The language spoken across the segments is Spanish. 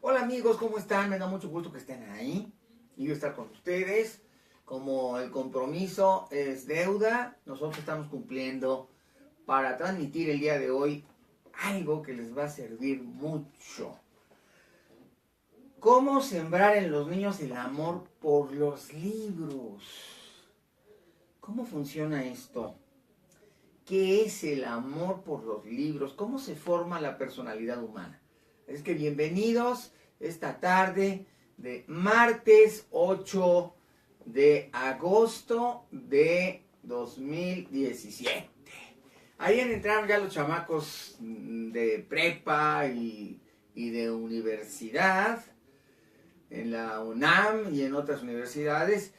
Hola amigos, ¿cómo están? Me da mucho gusto que estén ahí y yo estar con ustedes. Como el compromiso es deuda, nosotros estamos cumpliendo para transmitir el día de hoy algo que les va a servir mucho. ¿Cómo sembrar en los niños el amor por los libros? ¿Cómo funciona esto? ¿Qué es el amor por los libros? ¿Cómo se forma la personalidad humana? Es que bienvenidos esta tarde de martes 8 de agosto de 2017. Ayer entraron ya los chamacos de prepa y de universidad, en la UNAM y en otras universidades,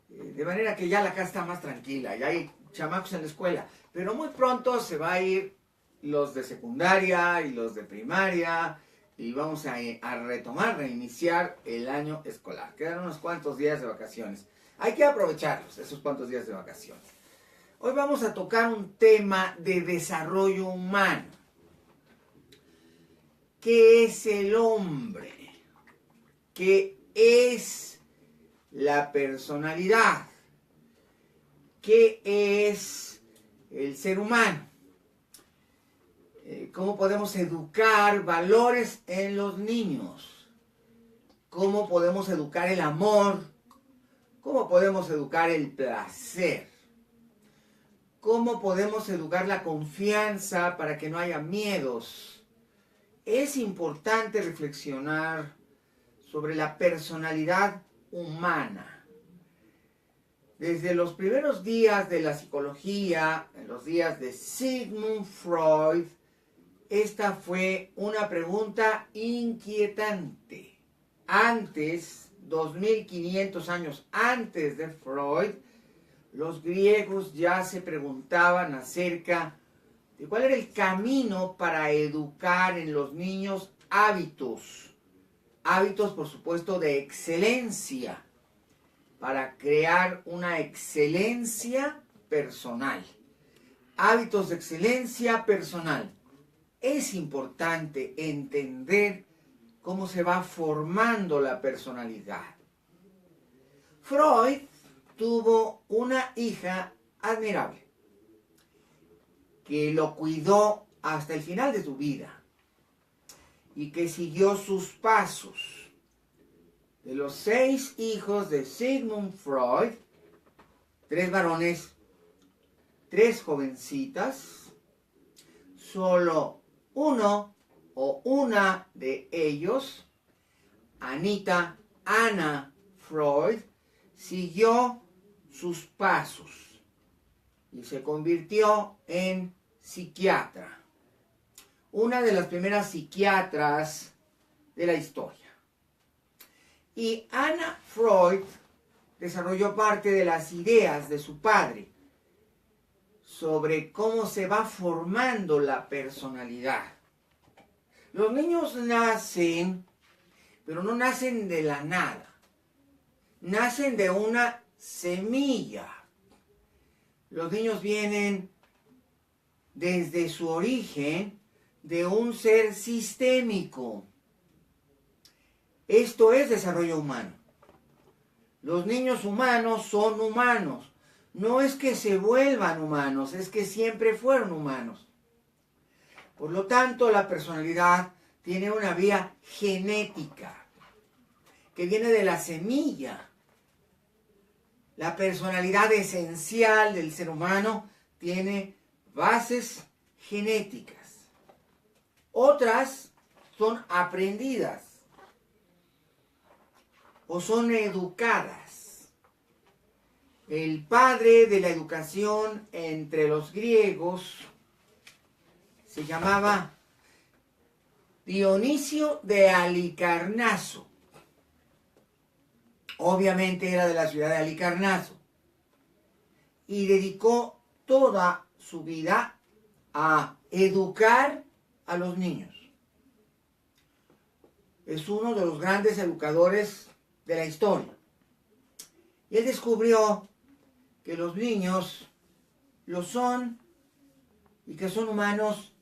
de manera que ya la casa está más tranquila, ya hay chamacos en la escuela, pero muy pronto se va a ir los de secundaria y los de primaria y vamos a retomar, reiniciar el año escolar. Quedan unos cuantos días de vacaciones. Hay que aprovecharlos, esos cuantos días de vacaciones. Hoy vamos a tocar un tema de desarrollo humano. ¿Qué es el hombre? ¿Qué es la personalidad? ¿Qué es el ser humano? ¿Cómo podemos educar valores en los niños? ¿Cómo podemos educar el amor? ¿Cómo podemos educar el placer? ¿Cómo podemos educar la confianza para que no haya miedos? Es importante reflexionar sobre la personalidad humana. Desde los primeros días de la psicología, en los días de Sigmund Freud, esta fue una pregunta inquietante. Antes, 2500 años antes de Freud, los griegos ya se preguntaban acerca de cuál era el camino para educar en los niños hábitos. Hábitos, por supuesto, de excelencia, para crear una excelencia personal. Hábitos de excelencia personal. Es importante entender cómo se va formando la personalidad. Freud tuvo una hija admirable, que lo cuidó hasta el final de su vida y que siguió sus pasos. De los 6 hijos de Sigmund Freud, 3 varones, 3 jovencitas, solo uno o una de ellos, Anna Freud, siguió sus pasos y se convirtió en psiquiatra. Una de las primeras psiquiatras de la historia. Y Anna Freud desarrolló parte de las ideas de su padre sobre cómo se va formando la personalidad. Los niños nacen, pero no nacen de la nada. Nacen de una semilla. Los niños vienen desde su origen de un ser sistémico. Esto es desarrollo humano. Los niños humanos son humanos. No es que se vuelvan humanos, es que siempre fueron humanos. Por lo tanto, la personalidad tiene una vía genética que viene de la semilla. La personalidad esencial del ser humano tiene bases genéticas. Otras son aprendidas o son educadas. El padre de la educación entre los griegos se llamaba Dionisio de Halicarnaso. Obviamente era de la ciudad de Halicarnaso y dedicó toda su vida a educar a los niños. Es uno de los grandes educadores de la historia. Y él descubrió que los niños lo son y que son humanos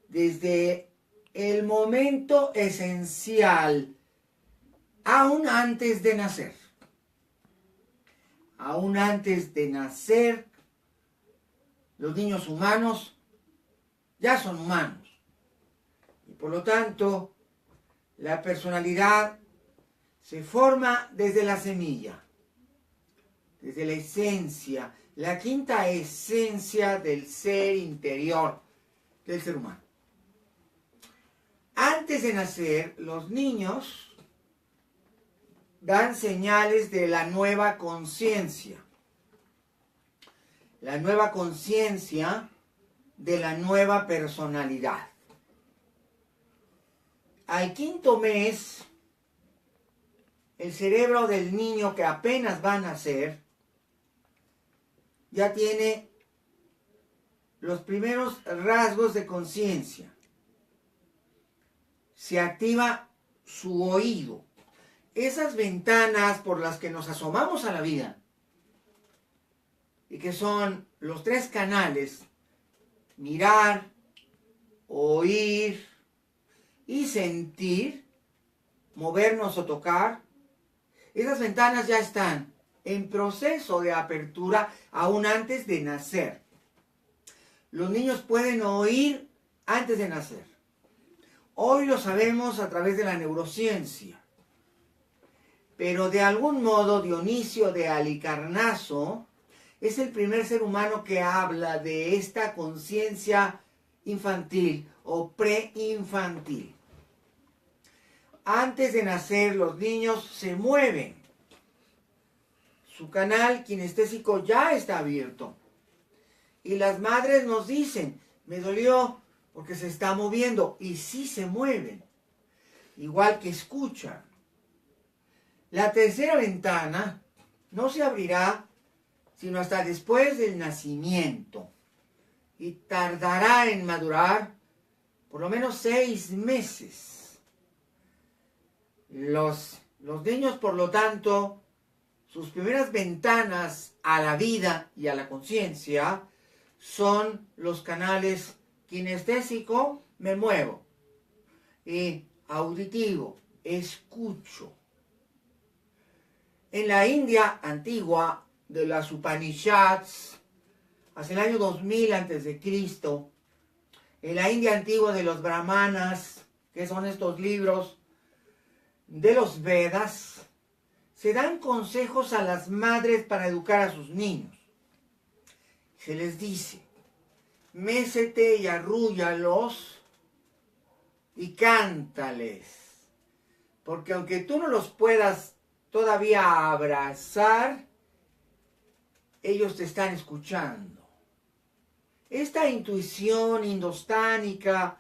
desde el momento esencial, aún antes de nacer. Aún antes de nacer, los niños humanos ya son humanos. Y por lo tanto, la personalidad se forma desde la semilla, desde la esencia, la quinta esencia del ser interior del ser humano. Antes de nacer, los niños dan señales de la nueva conciencia. La nueva conciencia de la nueva personalidad. Al quinto mes, el cerebro del niño que apenas va a nacer ya tiene los primeros rasgos de conciencia. Se activa su oído. Esas ventanas por las que nos asomamos a la vida y que son los tres canales: mirar, oír y sentir, movernos o tocar. Esas ventanas ya están en proceso de apertura aún antes de nacer. Los niños pueden oír antes de nacer. Hoy lo sabemos a través de la neurociencia. Pero de algún modo Dionisio de Halicarnaso es el primer ser humano que habla de esta conciencia infantil o preinfantil. Antes de nacer, los niños se mueven. Su canal kinestésico ya está abierto. Y las madres nos dicen: me dolió porque se está moviendo. Y sí se mueven, igual que escuchan. La tercera ventana no se abrirá sino hasta después del nacimiento. Y tardará en madurar por lo menos 6 meses. Los niños, por lo tanto, sus primeras ventanas a la vida y a la conciencia son los canales kinestésico, me muevo, y auditivo, escucho. En la India antigua de las Upanishads, hacia el año 2000 a.C., en la India antigua de los Brahmanas, que son estos libros de los Vedas, se dan consejos a las madres para educar a sus niños. Se les dice: mécete y arrúllalos y cántales, porque aunque tú no los puedas todavía abrazar, ellos te están escuchando. Esta intuición indostánica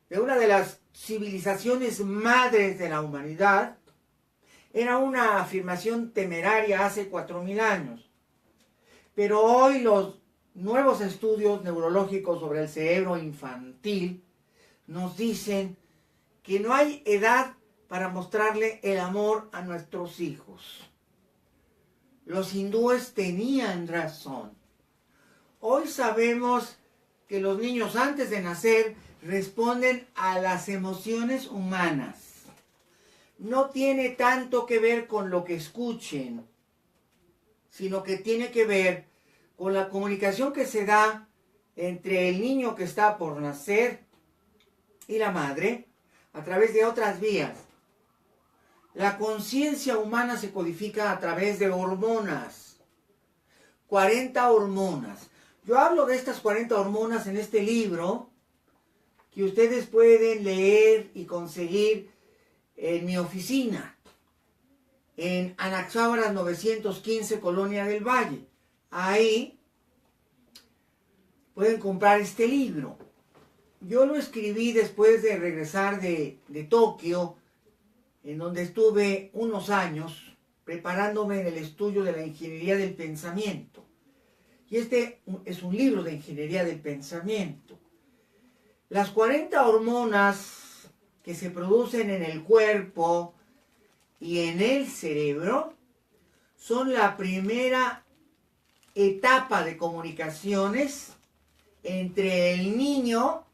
de una de las civilizaciones madres de la humanidad era una afirmación temeraria hace 4000 años. Pero hoy los nuevos estudios neurológicos sobre el cerebro infantil nos dicen que no hay edad para mostrarle el amor a nuestros hijos. Los hindúes tenían razón. Hoy sabemos que los niños antes de nacer responden a las emociones humanas. No tiene tanto que ver con lo que escuchen, sino que tiene que ver con la comunicación que se da entre el niño que está por nacer y la madre a través de otras vías. La conciencia humana se codifica a través de hormonas. 40 hormonas. Yo hablo de estas 40 hormonas en este libro que ustedes pueden leer y conseguir en mi oficina, en Anaxágoras 915, Colonia del Valle. Ahí pueden comprar este libro. Yo lo escribí después de regresar de Tokio, en donde estuve unos años preparándome en el estudio de la ingeniería del pensamiento. Y este es un libro de ingeniería del pensamiento. Las 40 hormonas que se producen en el cuerpo y en el cerebro son la primera etapa de comunicaciones entre el niño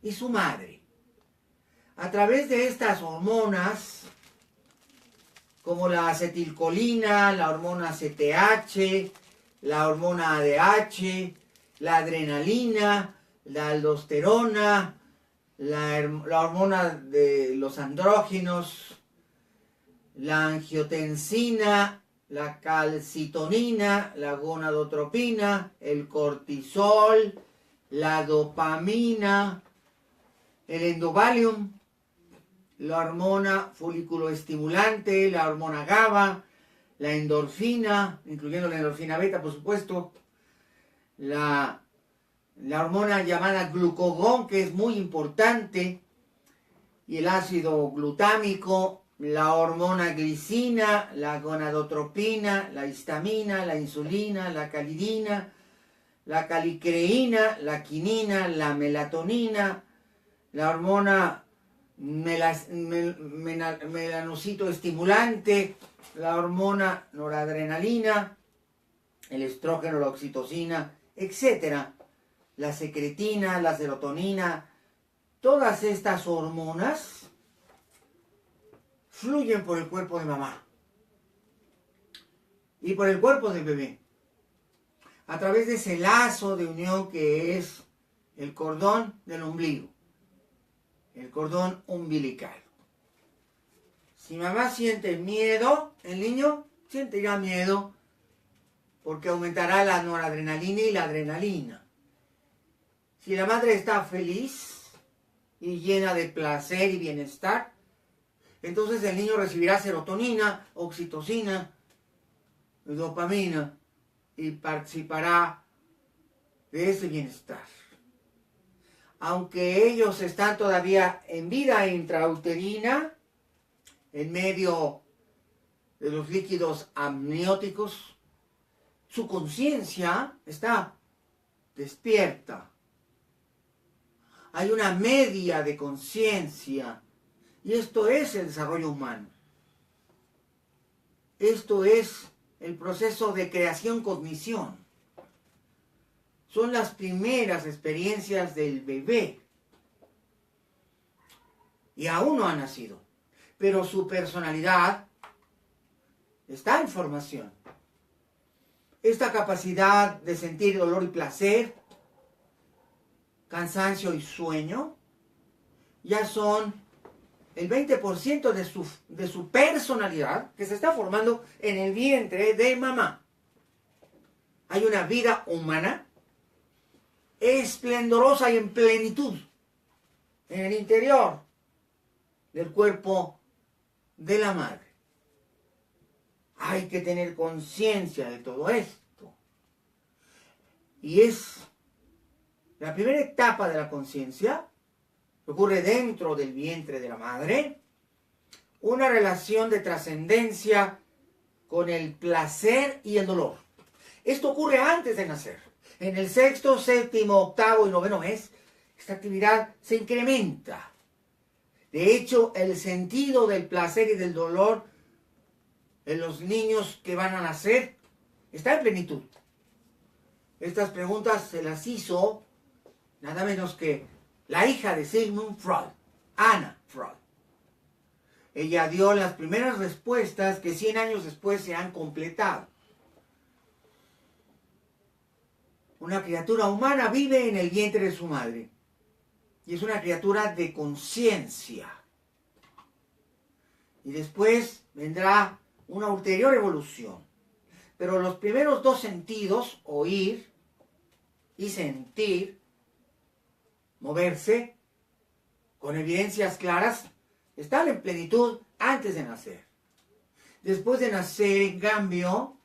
y su madre. A través de estas hormonas, como la acetilcolina, la hormona CTH, la hormona ADH, la adrenalina, la aldosterona, la hormona de los andrógenos, la angiotensina, la calcitonina, la gonadotropina, el cortisol, la dopamina, el endovalium, la hormona foliculoestimulante, la hormona GABA, la endorfina, incluyendo la endorfina beta, por supuesto, la hormona llamada glucagón, que es muy importante, y el ácido glutámico, la hormona glicina, la gonadotropina, la histamina, la insulina, la calidina, la calicreína, la quinina, la melatonina, la hormona melanocito estimulante, la hormona noradrenalina, el estrógeno, la oxitocina, etc. La secretina, la serotonina, todas estas hormonas fluyen por el cuerpo de mamá y por el cuerpo del bebé, a través de ese lazo de unión que es el cordón del ombligo, el cordón umbilical. Si mamá siente miedo, el niño sentirá miedo porque aumentará la noradrenalina y la adrenalina. Si la madre está feliz y llena de placer y bienestar, entonces el niño recibirá serotonina, oxitocina, dopamina y participará de ese bienestar. Aunque ellos están todavía en vida intrauterina, en medio de los líquidos amnióticos, su conciencia está despierta. Hay una media de conciencia, y esto es el desarrollo humano. Esto es el proceso de creación-cognición. Son las primeras experiencias del bebé. Y aún no ha nacido, pero su personalidad está en formación. Esta capacidad de sentir dolor y placer, cansancio y sueño, ya son el 20% de su personalidad que se está formando en el vientre de mamá. Hay una vida humana esplendorosa y en plenitud en el interior del cuerpo de la madre. Hay que tener conciencia de todo esto. Y es la primera etapa de la conciencia, que ocurre dentro del vientre de la madre, una relación de trascendencia con el placer y el dolor. Esto ocurre antes de nacer. En el sexto, séptimo, octavo y noveno mes, esta actividad se incrementa. De hecho, el sentido del placer y del dolor en los niños que van a nacer está en plenitud. Estas preguntas se las hizo nada menos que la hija de Sigmund Freud, Anna Freud. Ella dio las primeras respuestas que 100 años después se han completado. Una criatura humana vive en el vientre de su madre y es una criatura de conciencia. Y después vendrá una ulterior evolución. Pero los primeros dos sentidos, oír y sentir, moverse, con evidencias claras, están en plenitud antes de nacer. Después de nacer, en cambio,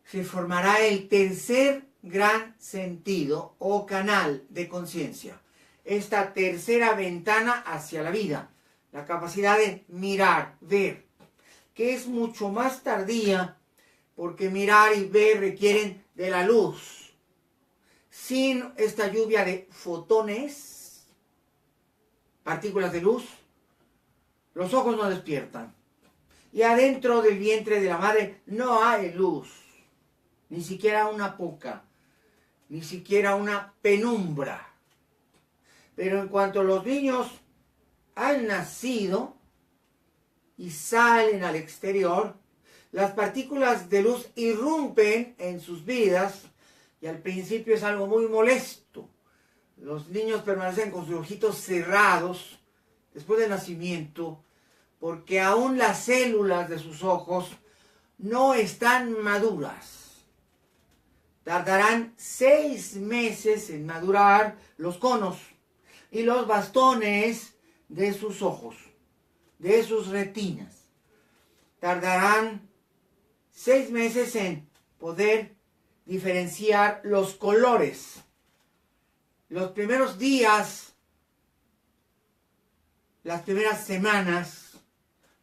se formará el tercer gran sentido o canal de conciencia. Esta tercera ventana hacia la vida, la capacidad de mirar, ver, que es mucho más tardía porque mirar y ver requieren de la luz. Sin esta lluvia de fotones, partículas de luz, los ojos no despiertan. Y adentro del vientre de la madre no hay luz, ni siquiera una poca, ni siquiera una penumbra. Pero en cuanto los niños han nacido y salen al exterior, las partículas de luz irrumpen en sus vidas y al principio es algo muy molesto. Los niños permanecen con sus ojitos cerrados después del nacimiento porque aún las células de sus ojos no están maduras. Tardarán 6 meses en madurar los conos y los bastones de sus ojos, de sus retinas. Tardarán 6 meses en poder diferenciar los colores. Los primeros días, las primeras semanas,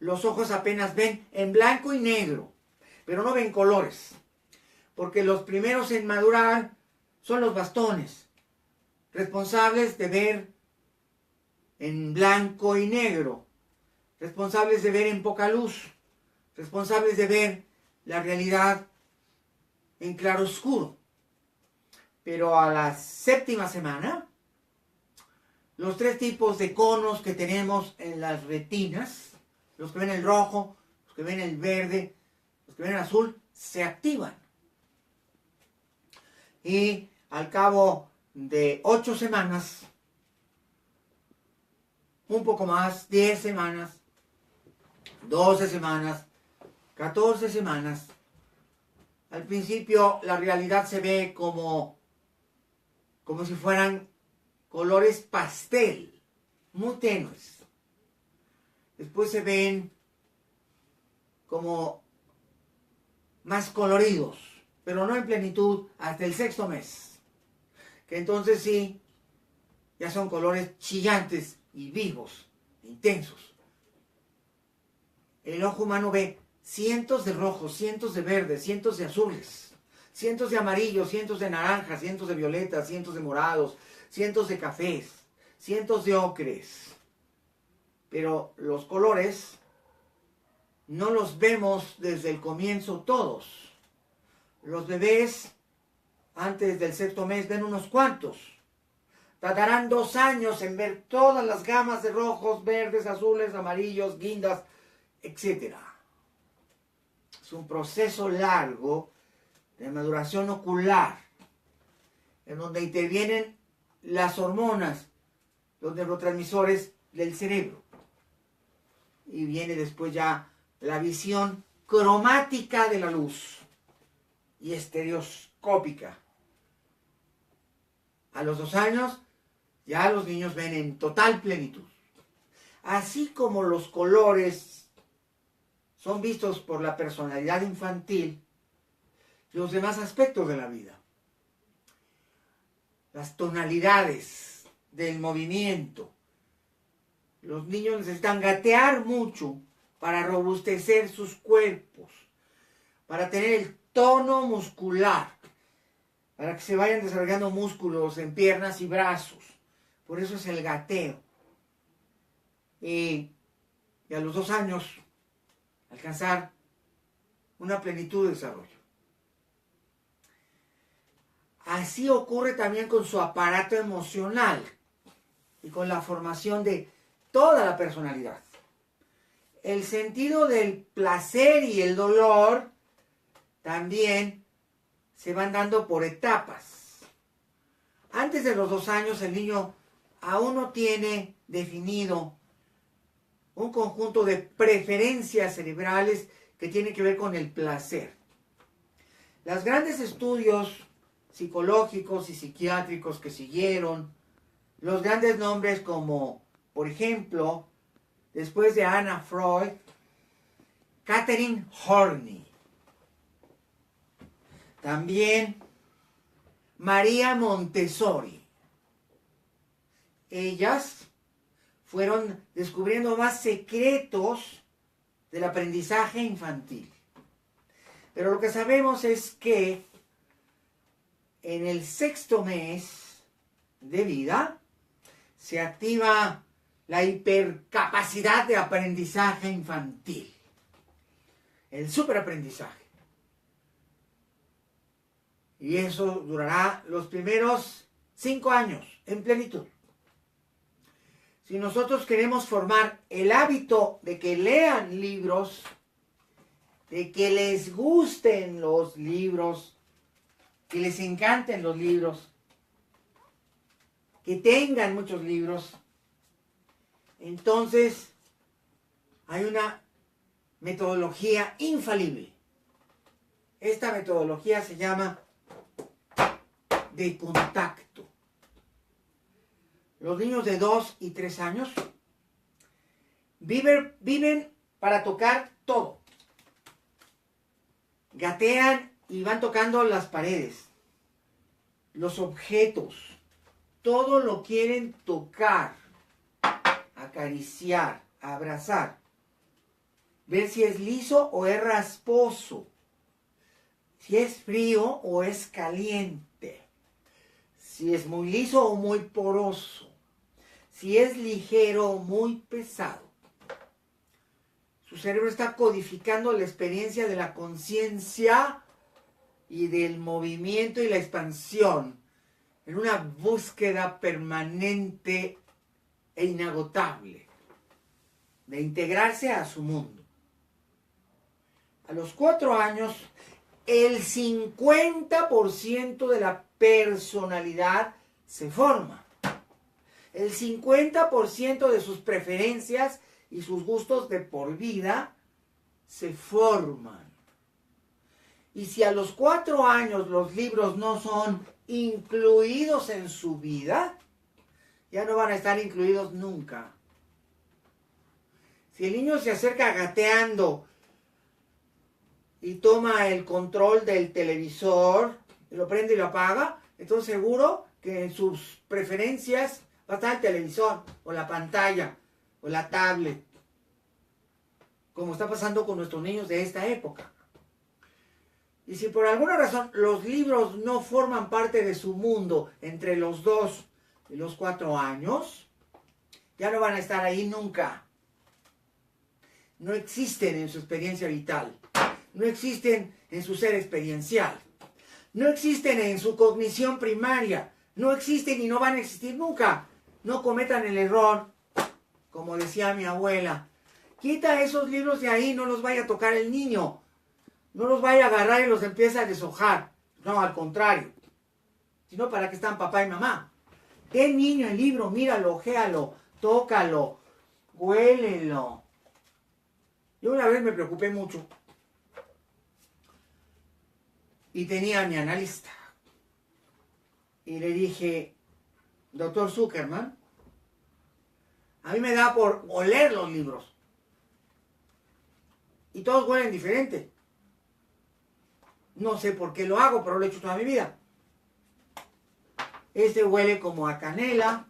los ojos apenas ven en blanco y negro, pero no ven colores, porque los primeros en madurar son los bastones, responsables de ver en blanco y negro, responsables de ver en poca luz, responsables de ver la realidad en claroscuro. Pero a la 7ª semana, los 3 tipos de conos que tenemos en las retinas, los que ven el rojo, los que ven el verde, los que ven el azul, se activan. Y al cabo de 8 semanas, un poco más, 10 semanas, 12 semanas, 14 semanas, al principio la realidad se ve como si fueran colores pastel, muy tenues. Después se ven como más coloridos, pero no en plenitud hasta el 6º mes, que entonces sí, ya son colores chillantes y vivos, intensos. El ojo humano ve cientos de rojos, cientos de verdes, cientos de azules, cientos de amarillos, cientos de naranjas, cientos de violetas, cientos de morados, cientos de cafés, cientos de ocres. Pero los colores no los vemos desde el comienzo todos. Los bebés antes del 6º mes ven unos cuantos. Tardarán 2 años en ver todas las gamas de rojos, verdes, azules, amarillos, guindas, etc. Es un proceso largo de maduración ocular, en donde intervienen las hormonas, los neurotransmisores del cerebro. Y viene después ya la visión cromática de la luz y estereoscópica. A los 2 años ya los niños ven en total plenitud. Así como los colores son vistos por la personalidad infantil, los demás aspectos de la vida, las tonalidades del movimiento. Los niños necesitan gatear mucho para robustecer sus cuerpos, para tener el tono muscular, para que se vayan desarrollando músculos en piernas y brazos. Por eso es el gateo. Y a los 2 años alcanzar una plenitud de desarrollo. Así ocurre también con su aparato emocional y con la formación de toda la personalidad. El sentido del placer y el dolor también se van dando por etapas. Antes de los 2 años el niño aún no tiene definido un conjunto de preferencias cerebrales que tiene que ver con el placer. Los grandes estudios psicológicos y psiquiátricos que siguieron, los grandes nombres como, por ejemplo, después de Anna Freud, Catherine Horney. También María Montessori. Ellas fueron descubriendo más secretos del aprendizaje infantil. Pero lo que sabemos es que en el 6º mes de vida se activa la hipercapacidad de aprendizaje infantil, el superaprendizaje. Y eso durará los primeros 5 años en plenitud. Si nosotros queremos formar el hábito de que lean libros, de que les gusten los libros, que les encanten los libros, que tengan muchos libros, entonces hay una metodología infalible. Esta metodología se llama de contacto. Los niños de 2 y 3 años viven para tocar todo. Gatean y van tocando las paredes, los objetos, todo lo quieren tocar, acariciar, abrazar, ver si es liso o es rasposo, si es frío o es caliente, si es muy liso o muy poroso, si es ligero o muy pesado. Su cerebro está codificando la experiencia de la conciencia y del movimiento y la expansión en una búsqueda permanente e inagotable de integrarse a su mundo. A los 4 años, el 50% de la personalidad se forma. El 50% de sus preferencias y sus gustos de por vida se forman. Y si a los 4 años los libros no son incluidos en su vida, ya no van a estar incluidos nunca. Si el niño se acerca gateando y toma el control del televisor, y lo prende y lo apaga, entonces seguro que en sus preferencias va a estar el televisor, o la pantalla, o la tablet, como está pasando con nuestros niños de esta época. Y si por alguna razón los libros no forman parte de su mundo entre los 2 y los 4 años, ya no van a estar ahí nunca. No existen en su experiencia vital, no existen en su ser experiencial, no existen en su cognición primaria, no existen y no van a existir nunca. No cometan el error, como decía mi abuela, quita esos libros de ahí, no los vaya a tocar el niño, no los vaya a agarrar y los empieza a deshojar. No, al contrario, sino para que están papá y mamá. Ten niño el libro, míralo, ojealo, tócalo, huélelo. Yo una vez me preocupé mucho y tenía a mi analista. Y le dije, doctor Zuckerman, a mí me da por oler los libros. Y todos huelen diferente. No sé por qué lo hago, pero lo he hecho toda mi vida. Este huele como a canela.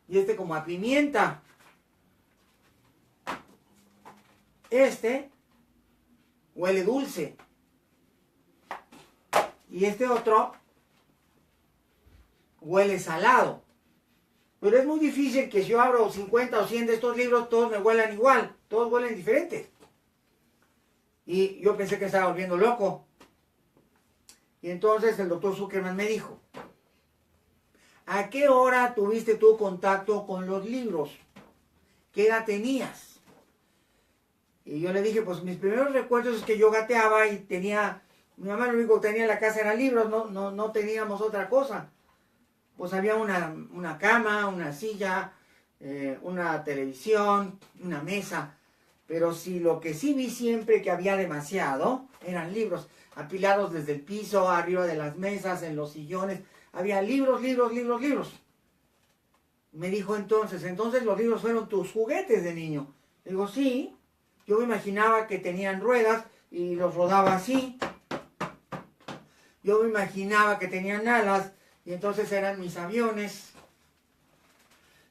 Y este como a pimienta. Este huele dulce. Y este otro huele salado. Pero es muy difícil que si yo abro 50 o 100 de estos libros, todos me huelan igual. Todos huelen diferentes. Y yo pensé que estaba volviendo loco. Y entonces el doctor Zuckerman me dijo, ¿a qué hora tuviste tu contacto con los libros? ¿Qué edad tenías? Y yo le dije, pues mis primeros recuerdos es que yo gateaba y tenía, mi mamá lo único que tenía en la casa eran libros, no teníamos otra cosa. Pues había una cama, una silla, una televisión, una mesa. Pero sí, lo que sí vi siempre que había demasiado eran libros, apilados desde el piso, arriba de las mesas, en los sillones. Había libros, libros, libros, libros. Me dijo entonces los libros fueron tus juguetes de niño. Le digo, sí, yo me imaginaba que tenían ruedas y los rodaba así. Yo me imaginaba que tenían alas y entonces eran mis aviones.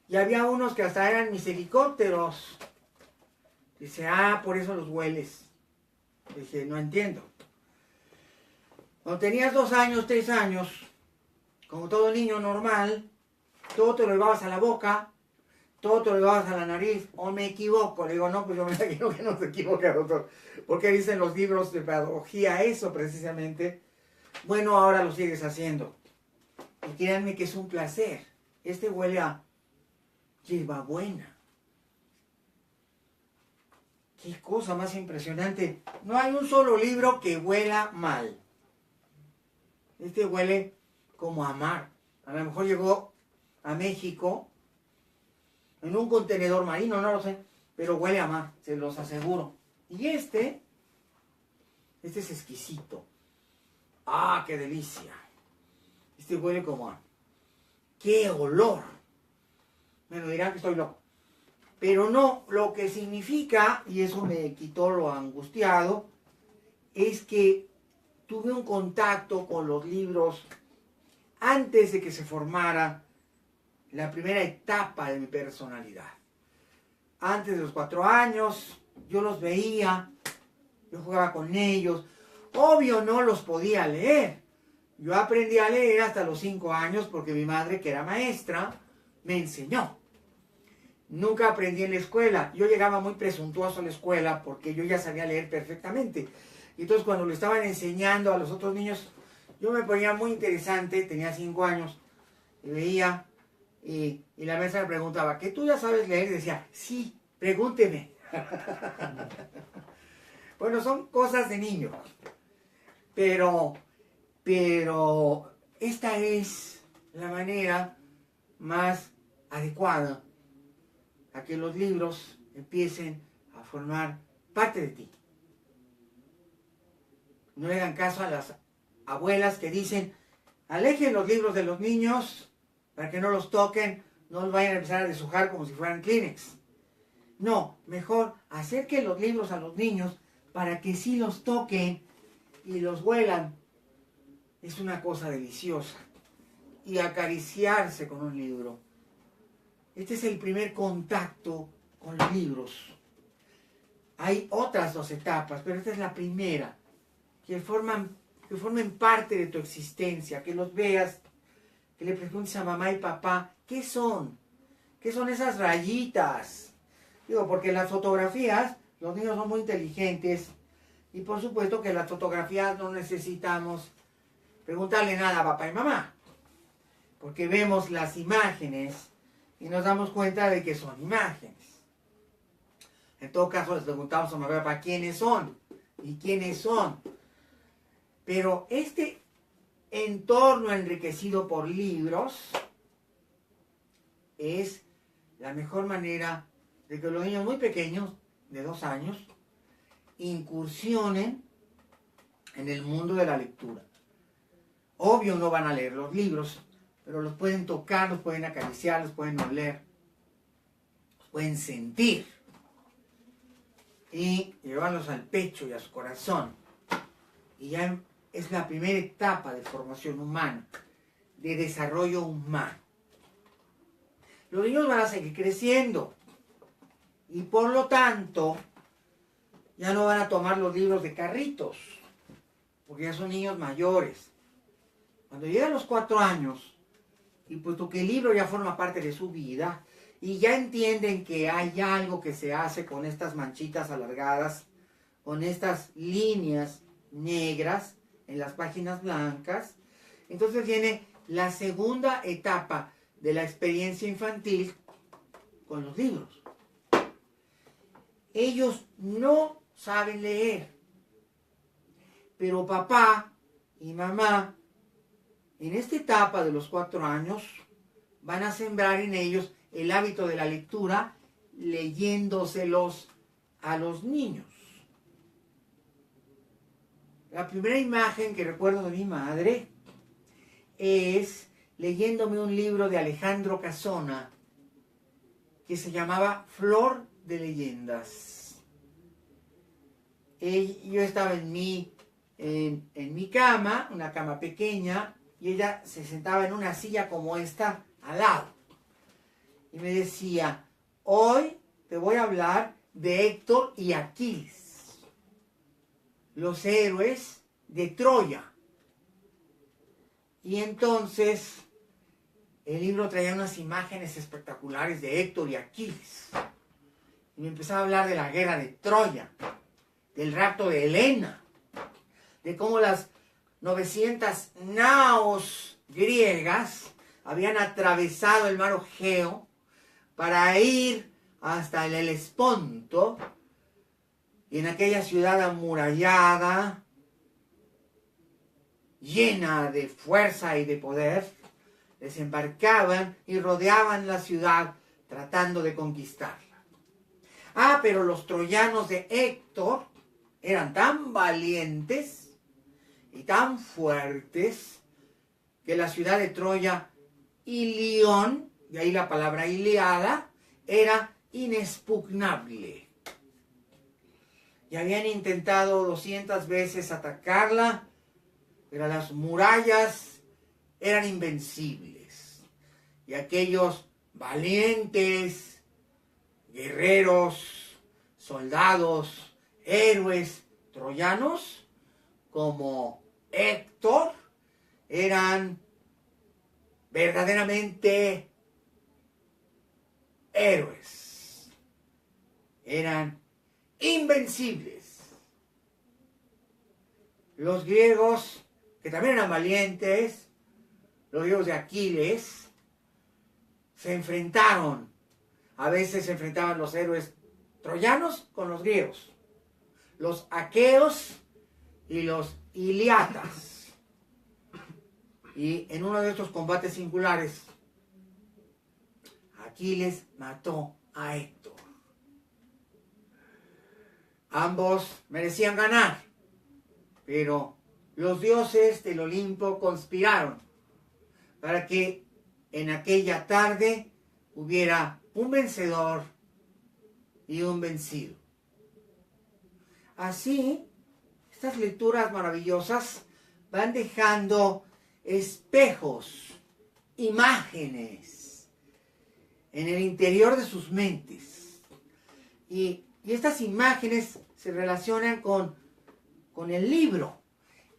Y había unos que hasta eran mis helicópteros. Dice, por eso los hueles. Dije, no entiendo. Cuando tenías 2 años, 3 años, como todo niño normal, todo te lo llevabas a la boca, todo te lo llevabas a la nariz, o me equivoco. Le digo, no, pues yo me imagino que no se equivoca, doctor. Porque dicen los libros de pedagogía eso precisamente. Bueno, ahora lo sigues haciendo. Y créanme que es un placer. Este huele a hierbabuena. Qué cosa más impresionante. No hay un solo libro que huela mal. Este huele como a mar. A lo mejor llegó a México en un contenedor marino, no lo sé, pero huele a mar, se los aseguro. Y este es exquisito. ¡Ah, qué delicia! Este huele como a... ¡Qué olor! Me lo dirán que estoy loco. Pero no, lo que significa, y eso me quitó lo angustiado, es que tuve un contacto con los libros antes de que se formara la primera etapa de mi personalidad. Antes de los 4 años, yo los veía, yo jugaba con ellos. Obvio no los podía leer. Yo aprendí a leer hasta los 5 años porque mi madre, que era maestra, me enseñó. Nunca aprendí en la escuela. Yo llegaba muy presuntuoso a la escuela porque yo ya sabía leer perfectamente. Y entonces cuando le estaban enseñando a los otros niños, yo me ponía muy interesante, tenía 5 años, y veía, y la maestra me preguntaba, ¿que tú ya sabes leer? Y decía, sí, pregúnteme. Bueno, son cosas de niño. Pero esta es la manera más adecuada a que los libros empiecen a formar parte de ti. No le hagan caso a las abuelas que dicen, alejen los libros de los niños para que no los toquen, no los vayan a empezar a deshojar como si fueran Kleenex. No, mejor acerquen los libros a los niños para que sí los toquen y los huelan. Es una cosa deliciosa. Y acariciarse con un libro. Este es el primer contacto con los libros. Hay otras 2 etapas, pero esta es la primera. Que formen parte de tu existencia, que los veas, que le preguntes a mamá y papá, ¿qué son? ¿Qué son esas rayitas? Digo, porque las fotografías, los niños son muy inteligentes, y por supuesto que las fotografías no necesitamos preguntarle nada a papá y mamá, porque vemos las imágenes y nos damos cuenta de que son imágenes. En todo caso les preguntamos a mamá y papá quiénes son y quiénes son. Pero este entorno enriquecido por libros es la mejor manera de que los niños muy pequeños, de 2 años, incursionen en el mundo de la lectura. Obvio no van a leer los libros, pero los pueden tocar, los pueden acariciar, los pueden oler, los pueden sentir y llevarlos al pecho y a su corazón. Y ya es la primera etapa de formación humana, de desarrollo humano. Los niños van a seguir creciendo y por lo tanto ya no van a tomar los libros de carritos, porque ya son niños mayores. Cuando llegan los 4 años, y puesto que el libro ya forma parte de su vida, y ya entienden que hay algo que se hace con estas manchitas alargadas, con estas líneas negras en las páginas blancas, entonces viene la segunda etapa de la experiencia infantil con los libros. Ellos no saben leer, pero papá y mamá en esta etapa de los 4 años van a sembrar en ellos el hábito de la lectura leyéndoselos a los niños. La primera imagen que recuerdo de mi madre es leyéndome un libro de Alejandro Casona que se llamaba Flor de Leyendas. Yo estaba en mi cama, una cama pequeña, y ella se sentaba en una silla como esta al lado. Y me decía, hoy te voy a hablar de Héctor y Aquiles, los héroes de Troya. Y entonces el libro traía unas imágenes espectaculares de Héctor y Aquiles. Y me empezaba a hablar de la guerra de Troya, del rapto de Helena, de cómo las 900 naos griegas habían atravesado el mar Egeo para ir hasta el Helesponto, y en aquella ciudad amurallada, llena de fuerza y de poder, desembarcaban y rodeaban la ciudad tratando de conquistarla. Ah, pero los troyanos de Héctor eran tan valientes y tan fuertes que la ciudad de Troya, Ilión, de ahí la palabra Iliada, era inexpugnable. Y habían intentado 200 veces atacarla, pero las murallas eran invencibles. Y aquellos valientes, guerreros, soldados, héroes troyanos, como Héctor, eran verdaderamente héroes. Eran invencibles. Los griegos, que también eran valientes, los griegos de Aquiles, se enfrentaron. A veces se enfrentaban los héroes troyanos con los griegos, los aqueos y los iliatas. Y en uno de estos combates singulares, Aquiles mató a Héctor. Ambos merecían ganar, pero los dioses del Olimpo conspiraron para que en aquella tarde hubiera un vencedor y un vencido. Así, estas lecturas maravillosas van dejando espejos, imágenes en el interior de sus mentes. Y estas imágenes se relacionan con el libro,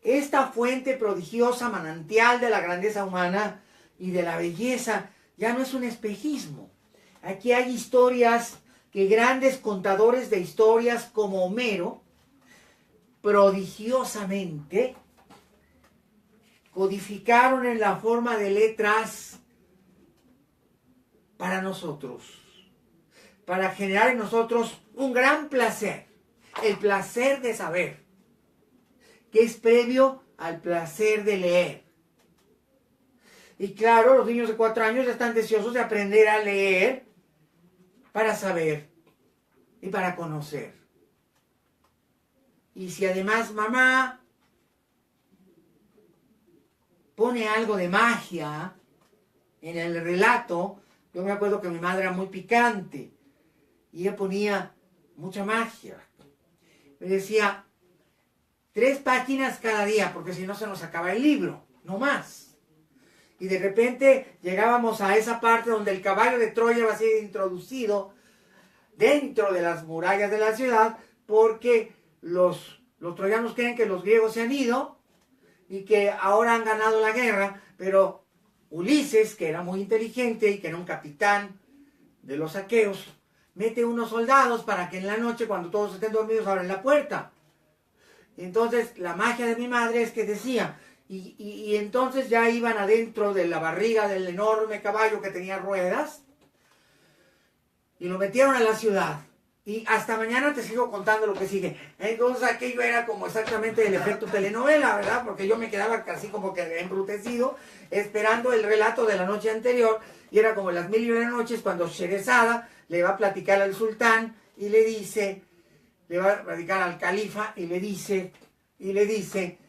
esta fuente prodigiosa, manantial de la grandeza humana y de la belleza. Ya no es un espejismo. Aquí hay historias que grandes contadores de historias como Homero, prodigiosamente, codificaron en la forma de letras para nosotros, para generar en nosotros un gran placer, el placer de saber, que es previo al placer de leer. Y claro, los niños de 4 años están deseosos de aprender a leer para saber y para conocer. Y si además mamá pone algo de magia en el relato, yo me acuerdo que mi madre era muy picante y ella ponía mucha magia. Me decía 3 páginas cada día, porque si no se nos acaba el libro, no más. Y de repente llegábamos a esa parte donde el caballo de Troya va a ser introducido dentro de las murallas de la ciudad, porque los troyanos creen que los griegos se han ido y que ahora han ganado la guerra, pero Ulises, que era muy inteligente y que era un capitán de los aqueos, mete unos soldados para que en la noche, cuando todos estén dormidos, abran la puerta. Entonces, la magia de mi madre es que decía, y entonces ya iban adentro de la barriga del enorme caballo que tenía ruedas, y lo metieron a la ciudad. Y hasta mañana te sigo contando lo que sigue. Entonces aquello era como exactamente el efecto telenovela, ¿verdad? Porque yo me quedaba casi como que embrutecido, esperando el relato de la noche anterior, y era como las 1001 noches cuando Sherezada le va a platicar al sultán y le dice, le va a platicar al califa y le dice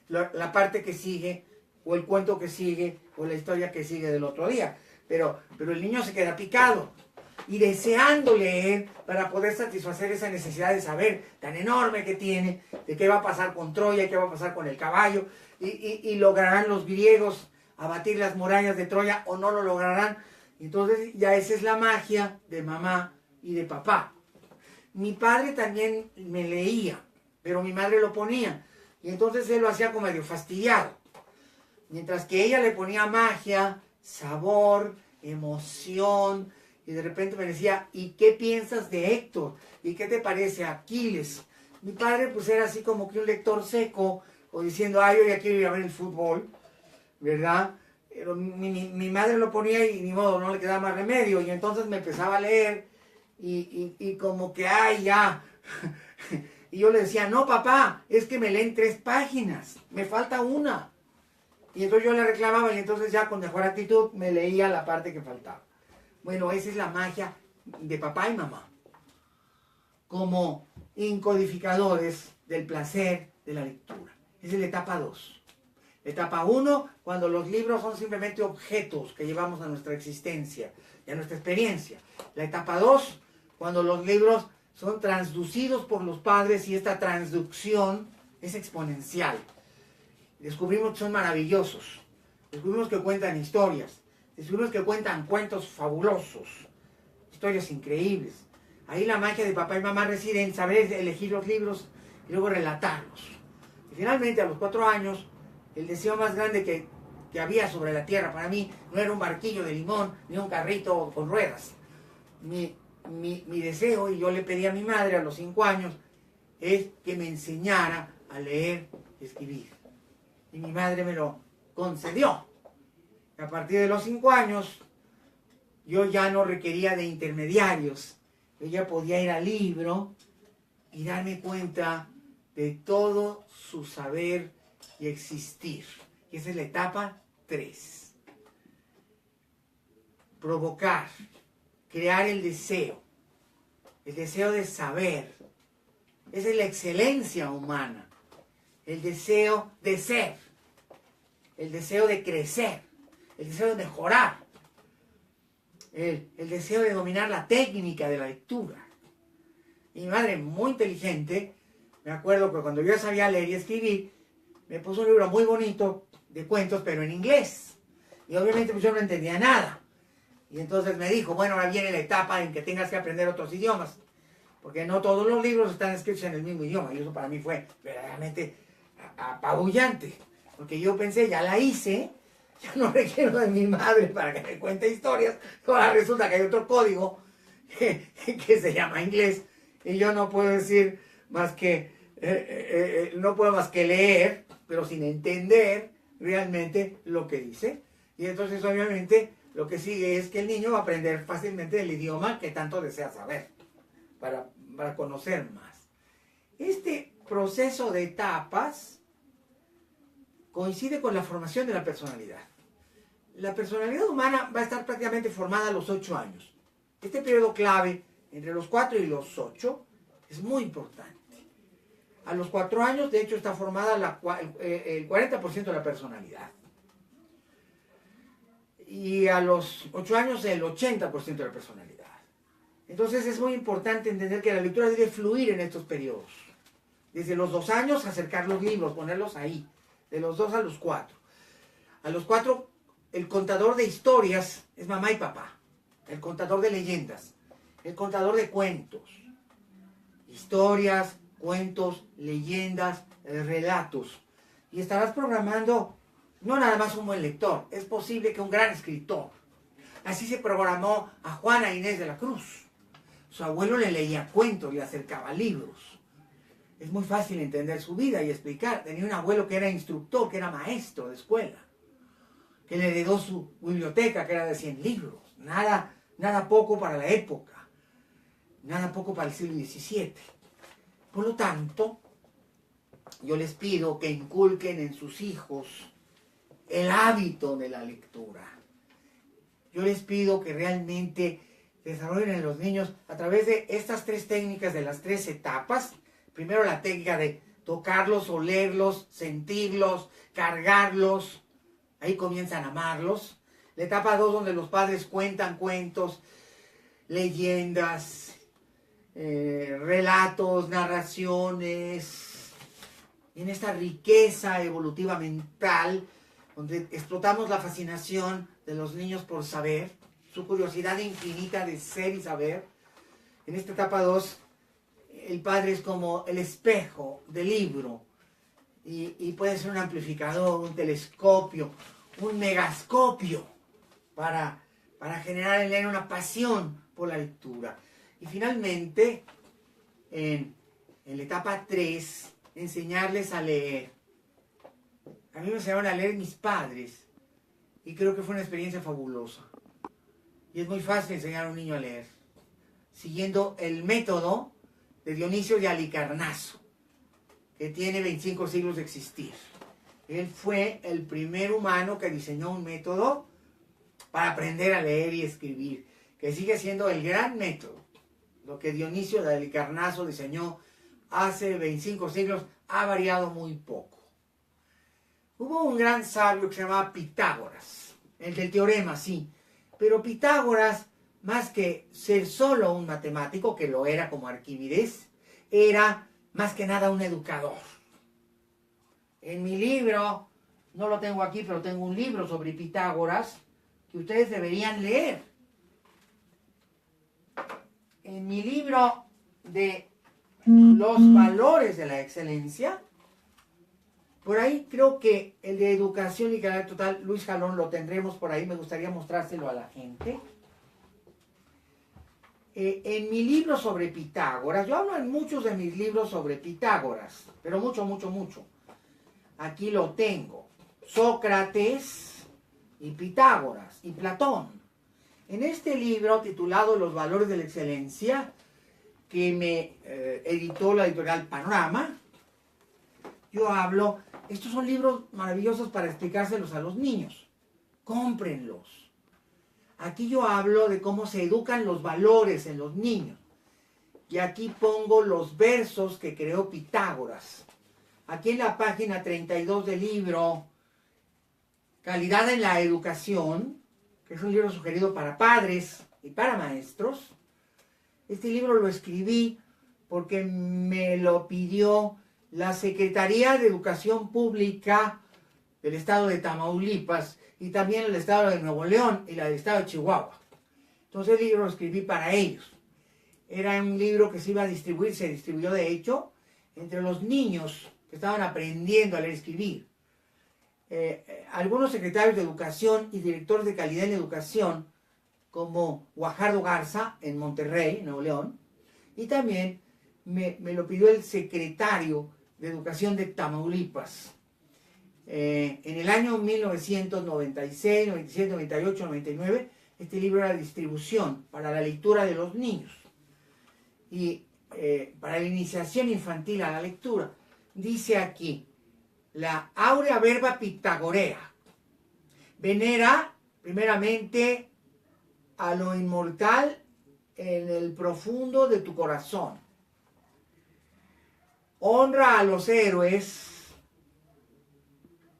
la parte que sigue, o el cuento que sigue, o la historia que sigue del otro día. Pero el niño se queda picado y deseando leer para poder satisfacer esa necesidad de saber tan enorme que tiene, de qué va a pasar con Troya, qué va a pasar con el caballo, y lograrán los griegos abatir las murallas de Troya o no lo lograrán. Entonces ya esa es la magia de mamá y de papá. Mi padre también me leía, pero mi madre lo ponía, y entonces él lo hacía como medio fastidiado, mientras que ella le ponía magia, sabor, emoción. Y de repente me decía, ¿y qué piensas de Héctor? ¿Y qué te parece Aquiles? Mi padre pues era así como que un lector seco, o diciendo, ay, yo ya quiero ir a ver el fútbol, ¿verdad? pero mi madre lo ponía y ni modo, no le quedaba más remedio. Y entonces me empezaba a leer y como que, ay, ya. Y yo le decía, no, papá, es que me leen 3 páginas, me falta una. Y entonces yo le reclamaba y entonces ya con mejor actitud me leía la parte que faltaba. Bueno, esa es la magia de papá y mamá, como incodificadores del placer de la lectura. Esa es la etapa 2. Etapa 1, cuando los libros son simplemente objetos que llevamos a nuestra existencia y a nuestra experiencia. La etapa 2, cuando los libros son transducidos por los padres y esta transducción es exponencial. Descubrimos que son maravillosos, descubrimos que cuentan historias, descubrimos que cuentan cuentos fabulosos, historias increíbles. Ahí la magia de papá y mamá reside en saber elegir los libros y luego relatarlos. Y finalmente, a los 4 años, el deseo más grande que había sobre la tierra para mí no era un barquillo de limón ni un carrito con ruedas. Mi deseo, y yo le pedí a mi madre a los 5 años, es que me enseñara a leer y escribir. Y mi madre me lo concedió. A partir de los 5 años, yo ya no requería de intermediarios. Yo ya podía ir al libro y darme cuenta de todo su saber y existir. Y esa es la etapa 3. Provocar, crear el deseo de saber. Esa es la excelencia humana, el deseo de ser, el deseo de crecer, el deseo de mejorar, el deseo de dominar la técnica de la lectura. Y mi madre, muy inteligente, me acuerdo que cuando yo ya sabía leer y escribir, me puso un libro muy bonito de cuentos, pero en inglés. Y obviamente pues yo no entendía nada. Y entonces me dijo, bueno, ahora viene la etapa en que tengas que aprender otros idiomas, porque no todos los libros están escritos en el mismo idioma. Y eso para mí fue verdaderamente apabullante, porque yo pensé, ya la hice, ya no requiero de mi madre para que me cuente historias. Ahora resulta que hay otro código que se llama inglés, y yo no puedo decir más que, no puedo más que leer, pero sin entender realmente lo que dice. Y entonces obviamente lo que sigue es que el niño va a aprender fácilmente el idioma que tanto desea saber, para conocer más. Este proceso de etapas coincide con la formación de la personalidad. La personalidad humana va a estar prácticamente formada a los 8 años. Este periodo clave, entre los 4 y los 8, es muy importante. A los 4 años, de hecho, está formada el 40% de la personalidad. Y a los 8 años, el 80% de la personalidad. Entonces es muy importante entender que la lectura debe fluir en estos periodos. Desde los 2 años, acercar los libros, ponerlos ahí. De los 2 a los 4. A los 4, el contador de historias es mamá y papá. El contador de leyendas. El contador de cuentos. Historias, cuentos, leyendas, relatos. Y estarás programando no nada más un buen lector, es posible que un gran escritor. Así se programó a Juana Inés de la Cruz. Su abuelo le leía cuentos, le acercaba libros. Es muy fácil entender su vida y explicar. Tenía un abuelo que era instructor, que era maestro de escuela, que le heredó su biblioteca, que era de 100 libros. Nada poco para la época, nada poco para el siglo XVII. Por lo tanto, yo les pido que inculquen en sus hijos el hábito de la lectura. Yo les pido que realmente desarrollen en los niños a través de estas 3 técnicas de las 3 etapas. Primero la técnica de tocarlos, olerlos, sentirlos, cargarlos. Ahí comienzan a amarlos. La etapa 2, donde los padres cuentan cuentos, leyendas, relatos, narraciones. En esta riqueza evolutiva mental, donde explotamos la fascinación de los niños por saber, su curiosidad infinita de ser y saber. En esta etapa 2, el padre es como el espejo del libro, y puede ser un amplificador, un telescopio, un megascopio, para generar en él una pasión por la lectura. Y finalmente, en la etapa 3, enseñarles a leer. A mí me enseñaron a leer mis padres, y creo que fue una experiencia fabulosa. Y es muy fácil enseñar a un niño a leer, siguiendo el método de Dionisio de Halicarnaso, que tiene 25 siglos de existir. Él fue el primer humano que diseñó un método para aprender a leer y escribir, que sigue siendo el gran método. Lo que Dionisio de Halicarnaso diseñó hace 25 siglos ha variado muy poco. Hubo un gran sabio que se llamaba Pitágoras, el del teorema, sí, pero Pitágoras, más que ser solo un matemático, que lo era como Arquímedes, era más que nada un educador. En mi libro, no lo tengo aquí, pero tengo un libro sobre Pitágoras que ustedes deberían leer. En mi libro de los valores de la excelencia, por ahí creo que el de educación y calidad total, Luis Jalón, lo tendremos por ahí, me gustaría mostrárselo a la gente. En mi libro sobre Pitágoras, yo hablo en muchos de mis libros sobre Pitágoras, pero mucho, mucho, mucho. Aquí lo tengo, Sócrates y Pitágoras y Platón. En este libro titulado Los valores de la excelencia, que me editó la editorial Panorama, yo hablo, estos son libros maravillosos para explicárselos a los niños, cómprenlos. Aquí yo hablo de cómo se educan los valores en los niños. Y aquí pongo los versos que creó Pitágoras. Aquí en la página 32 del libro, Calidad en la Educación, que es un libro sugerido para padres y para maestros. Este libro lo escribí porque me lo pidió la Secretaría de Educación Pública del estado de Tamaulipas y también el estado de Nuevo León y la del estado de Chihuahua. Entonces el libro lo escribí para ellos. Era un libro que se iba a distribuir, se distribuyó de hecho, entre los niños que estaban aprendiendo a leer y escribir. Algunos secretarios de educación y directores de calidad en educación, como Guajardo Garza en Monterrey, Nuevo León, y también me lo pidió el secretario de Educación de Tamaulipas. En el año 1996, 97, 98, 99, este libro era distribución para la lectura de los niños y para la iniciación infantil a la lectura. Dice aquí, la áurea verba pitagorea venera primeramente a lo inmortal en el profundo de tu corazón. Honra a los héroes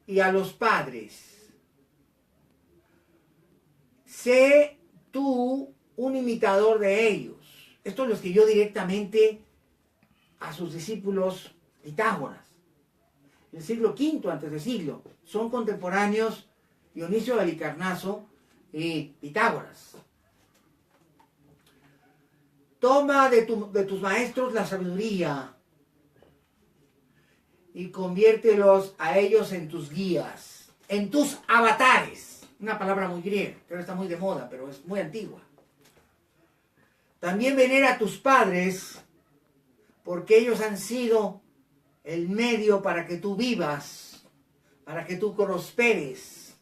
y a los padres. Sé tú un imitador de ellos. Esto lo escribió directamente a sus discípulos Pitágoras. El siglo V antes de siglo. Son contemporáneos Dionisio de Halicarnaso y Pitágoras. Toma de tus maestros la sabiduría y conviértelos a ellos en tus guías, en tus avatares. Una palabra muy griega, que ahora está muy de moda, pero es muy antigua. También venera a tus padres, porque ellos han sido el medio para que tú vivas, para que tú prosperes,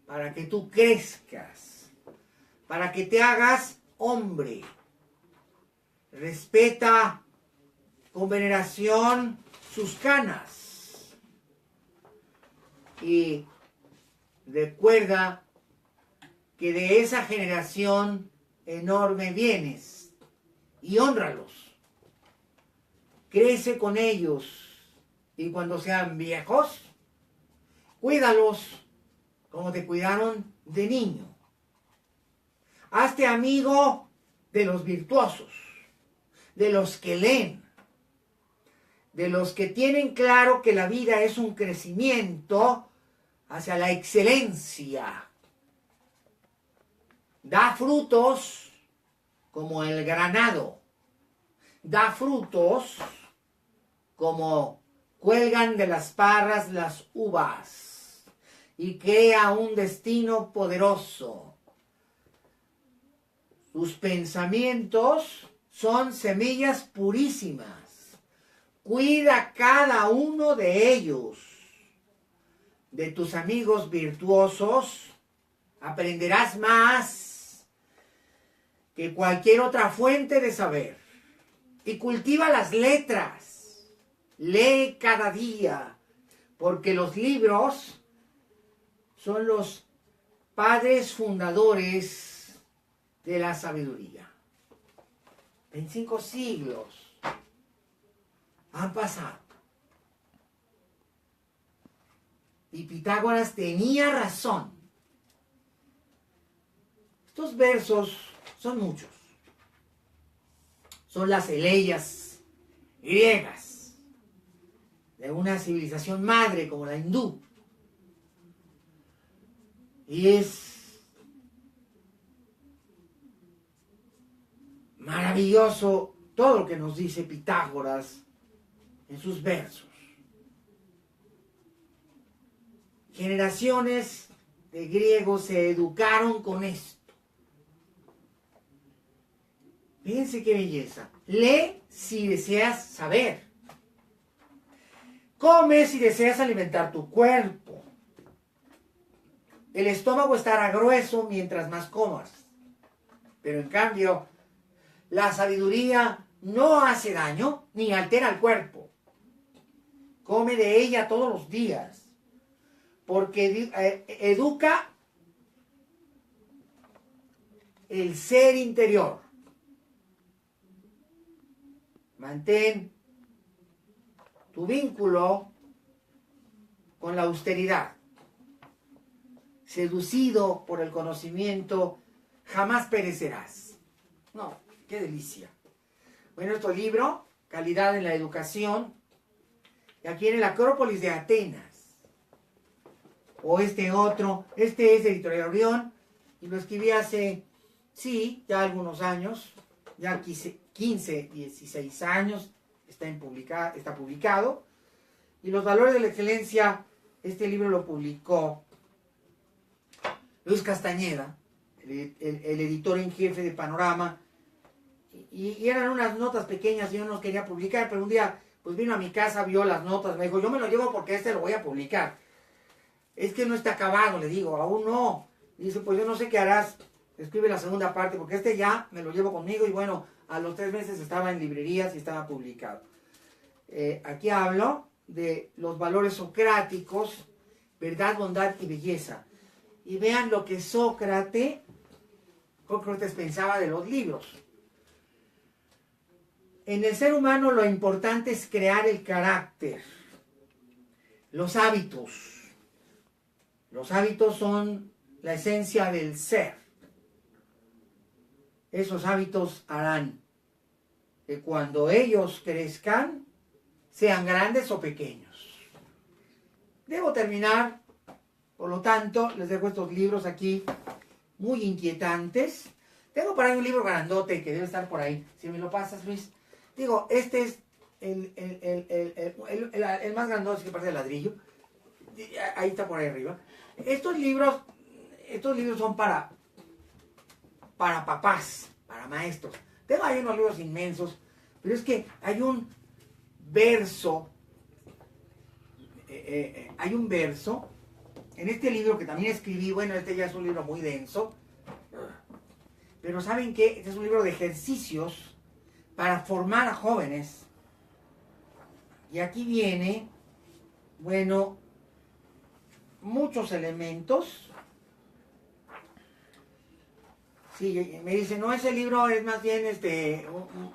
para que tú crezcas, para que te hagas hombre. Respeta con veneración sus canas y recuerda que de esa generación enorme vienes y hónralos. Crece con ellos y cuando sean viejos, cuídalos como te cuidaron de niño. Hazte amigo de los virtuosos, de los que leen, de los que tienen claro que la vida es un crecimiento hacia la excelencia. Da frutos como el granado, da frutos como cuelgan de las parras las uvas y crea un destino poderoso. Tus pensamientos son semillas purísimas. Cuida cada uno de ellos. De tus amigos virtuosos, aprenderás más que cualquier otra fuente de saber. Y cultiva las letras. Lee cada día, porque los libros son los padres fundadores de la sabiduría. 25 siglos han pasado. Y Pitágoras tenía razón. Estos versos son muchos. Son las eleyas griegas de una civilización madre como la hindú. Y es maravilloso todo lo que nos dice Pitágoras en sus versos. Generaciones de griegos se educaron con esto. Fíjense qué belleza. Lee si deseas saber. Come si deseas alimentar tu cuerpo. El estómago estará grueso mientras más comas. Pero en cambio, la sabiduría no hace daño ni altera el cuerpo. Come de ella todos los días, porque educa el ser interior. Mantén tu vínculo con la austeridad. Seducido por el conocimiento, jamás perecerás. No, qué delicia. Bueno, este libro, Calidad en la Educación, y aquí en el Acrópolis de Atenas. O este otro, este es de Editorial Orión, y lo escribí hace, sí, ya algunos años, ya 15, 16 años, está publicado. Y Los Valores de la Excelencia, este libro lo publicó Luis Castañeda, el editor en jefe de Panorama, y eran unas notas pequeñas, yo no quería publicar, pero un día pues vino a mi casa, vio las notas, me dijo, yo me lo llevo porque este lo voy a publicar. Es que no está acabado, le digo, aún no. Y dice, pues yo no sé qué harás, escribe la segunda parte, porque este ya me lo llevo conmigo, y bueno, a los 3 meses estaba en librerías y estaba publicado. Aquí hablo de los valores socráticos, verdad, bondad y belleza. Y vean lo que Sócrates pensaba de los libros. En el ser humano lo importante es crear el carácter, los hábitos. Los hábitos son la esencia del ser. Esos hábitos harán que cuando ellos crezcan, sean grandes o pequeños. Debo terminar, por lo tanto, les dejo estos libros aquí, muy inquietantes. Tengo por ahí un libro grandote que debe estar por ahí. Si me lo pasas, Luis. Digo, este es el más grandote, que parece de ladrillo. Ahí está por ahí arriba. Estos libros son para papás, para maestros. Tengo ahí unos libros inmensos, pero es que hay un verso, en este libro que también escribí. Bueno, este ya es un libro muy denso, pero ¿saben qué? Este es un libro de ejercicios para formar a jóvenes. Y aquí viene, bueno, muchos elementos. Sí, me dice, no, ese libro es más bien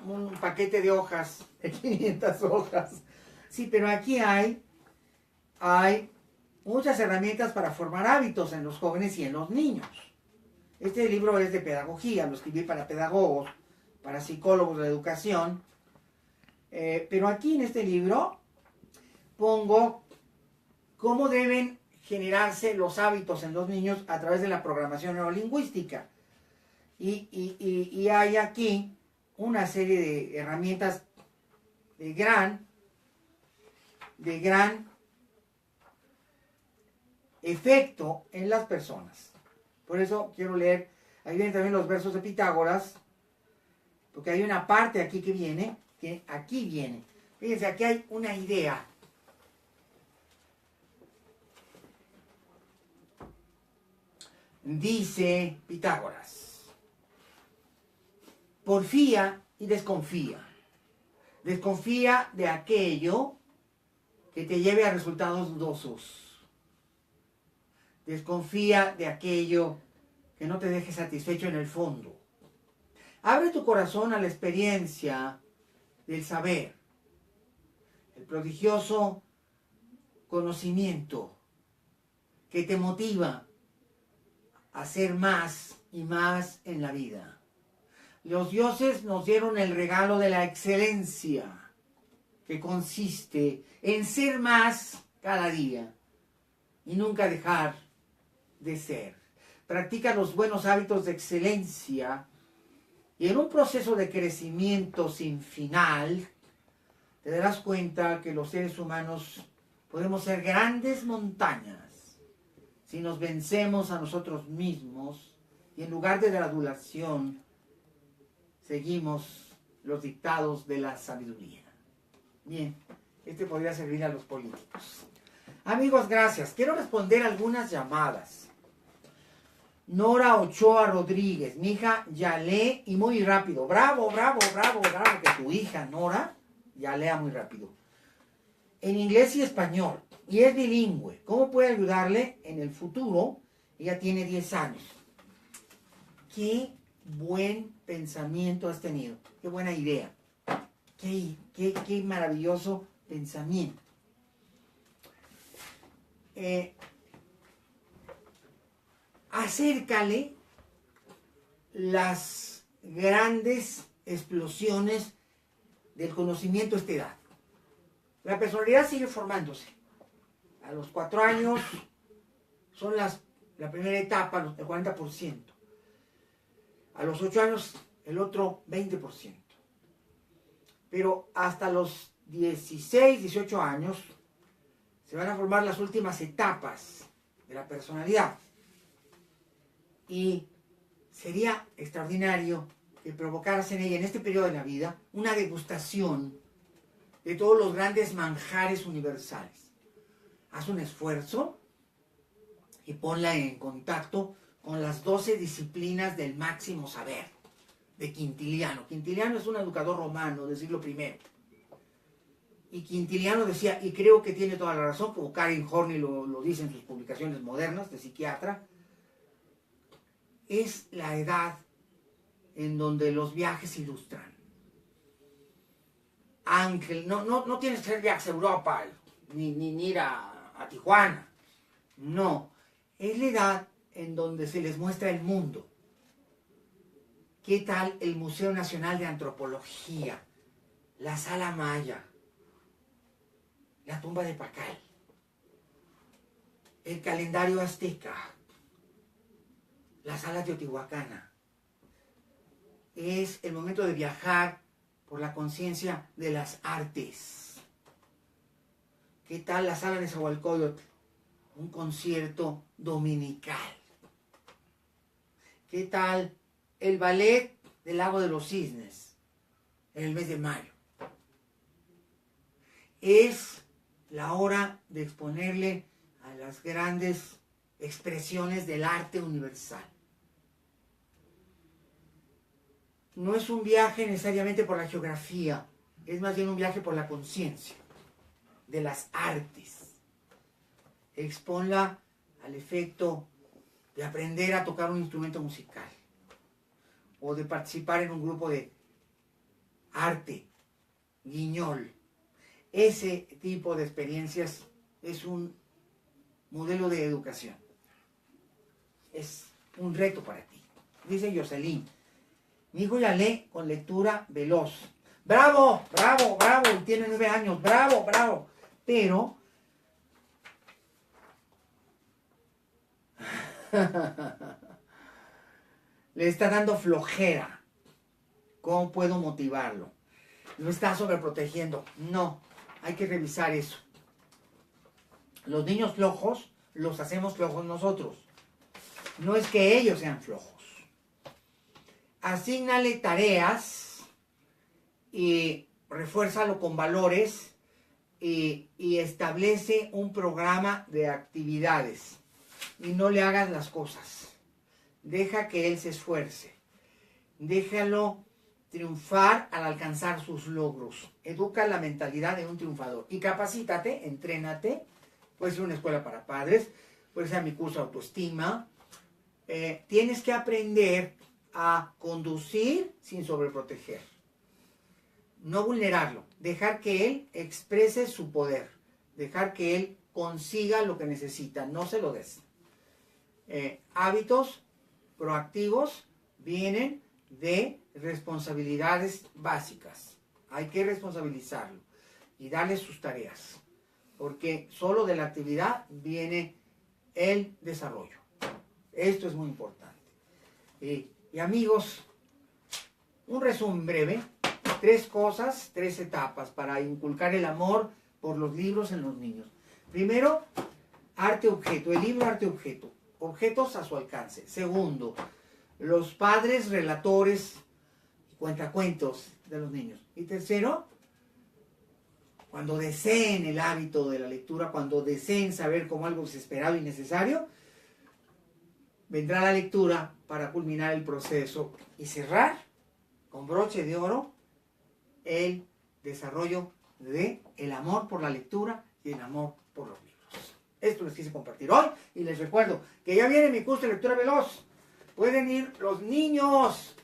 un paquete de hojas, de 500 hojas. Sí, pero aquí hay muchas herramientas para formar hábitos en los jóvenes y en los niños. Este libro es de pedagogía, lo escribí para pedagogos, para psicólogos de la educación. Pero aquí en este libro pongo cómo deben generarse los hábitos en los niños a través de la programación neurolingüística. Y hay aquí una serie de herramientas de gran efecto en las personas. Por eso quiero leer, ahí vienen también los versos de Pitágoras, porque hay una parte aquí que aquí viene. Fíjense, aquí hay una idea. Dice Pitágoras: porfía y desconfía. Desconfía de aquello que te lleve a resultados dudosos. Desconfía de aquello que no te deje satisfecho en el fondo. Abre tu corazón a la experiencia del saber, el prodigioso conocimiento que te motiva a hacer más y más en la vida. Los dioses nos dieron el regalo de la excelencia, que consiste en ser más cada día y nunca dejar de ser. Practica los buenos hábitos de excelencia y en un proceso de crecimiento sin final, te darás cuenta que los seres humanos podemos ser grandes montañas si nos vencemos a nosotros mismos y en lugar de la adulación seguimos los dictados de la sabiduría. Bien, este podría servir a los políticos. Amigos, gracias. Quiero responder algunas llamadas. Nora Ochoa Rodríguez, mi hija ya lee y muy rápido. Bravo, bravo, bravo, bravo, que tu hija Nora ya lea muy rápido. En inglés y español. Y es bilingüe. ¿Cómo puede ayudarle en el futuro? Ella tiene 10 años. Qué buen pensamiento has tenido. Qué buena idea. Qué maravilloso pensamiento. Acércale las grandes explosiones del conocimiento a esta edad. La personalidad sigue formándose. A los 4 años son la primera etapa, el 40%. A los 8 años, el otro 20%. Pero hasta los 16, 18 años se van a formar las últimas etapas de la personalidad. Y sería extraordinario que provocaras en ella, en este periodo de la vida, una degustación de todos los grandes manjares universales. Haz un esfuerzo y ponla en contacto con las 12 disciplinas del máximo saber de Quintiliano. Quintiliano es un educador romano del siglo I. Y Quintiliano decía, y creo que tiene toda la razón, como Karen Horney lo dice en sus publicaciones modernas de psiquiatra, es la edad en donde los viajes ilustran. Ángel, no tienes que hacer viajes a Europa, ni ir a Tijuana. No, es la edad en donde se les muestra el mundo. ¿Qué tal el Museo Nacional de Antropología? La Sala Maya, la tumba de Pacal, el calendario azteca, la sala teotihuacana. Es el momento de viajar por la conciencia de las artes. ¿Qué tal la sala de Nezahualcóyotl? Un concierto dominical. ¿Qué tal el ballet del Lago de los Cisnes en el mes de mayo? Es la hora de exponerle a las grandes expresiones del arte universal. No es un viaje necesariamente por la geografía, es más bien un viaje por la conciencia de las artes. Exponla al efecto de aprender a tocar un instrumento musical o de participar en un grupo de arte, guiñol. Ese tipo de experiencias es un modelo de educación. Es un reto para ti. Dice Jocelyn, mi hijo ya lee con lectura veloz. ¡Bravo! ¡Bravo! ¡Bravo! Tiene 9 años. ¡Bravo! ¡Bravo! Pero le está dando flojera. ¿Cómo puedo motivarlo? Lo está sobreprotegiendo. No, hay que revisar eso. Los niños flojos los hacemos flojos nosotros. No es que ellos sean flojos. Asígnale tareas y refuérzalo con valores y establece un programa de actividades y no le hagas las cosas. deja que él se esfuerce, déjalo triunfar al alcanzar sus logros, educa la mentalidad de un triunfador y capacítate, entrénate, puede ser una escuela para padres, puede ser mi curso de autoestima, tienes que aprender a conducir sin sobreproteger, no vulnerarlo, dejar que él exprese su poder, dejar que él consiga lo que necesita, no se lo des. Hábitos proactivos vienen de responsabilidades básicas. Hay que responsabilizarlo y darle sus tareas, porque solo de la actividad viene el desarrollo. Esto es muy importante. Y amigos, un resumen breve, 3 cosas, 3 etapas para inculcar el amor por los libros en los niños. Primero, arte-objeto, el libro arte-objeto, objetos a su alcance. Segundo, los padres relatores y cuentacuentos de los niños. Y tercero, cuando deseen el hábito de la lectura, cuando deseen saber como algo desesperado y necesario, vendrá la lectura para culminar el proceso y cerrar con broche de oro el desarrollo de el amor por la lectura y el amor por los libros. Esto les quise compartir hoy y les recuerdo que ya viene mi curso de lectura veloz. Pueden ir los niños,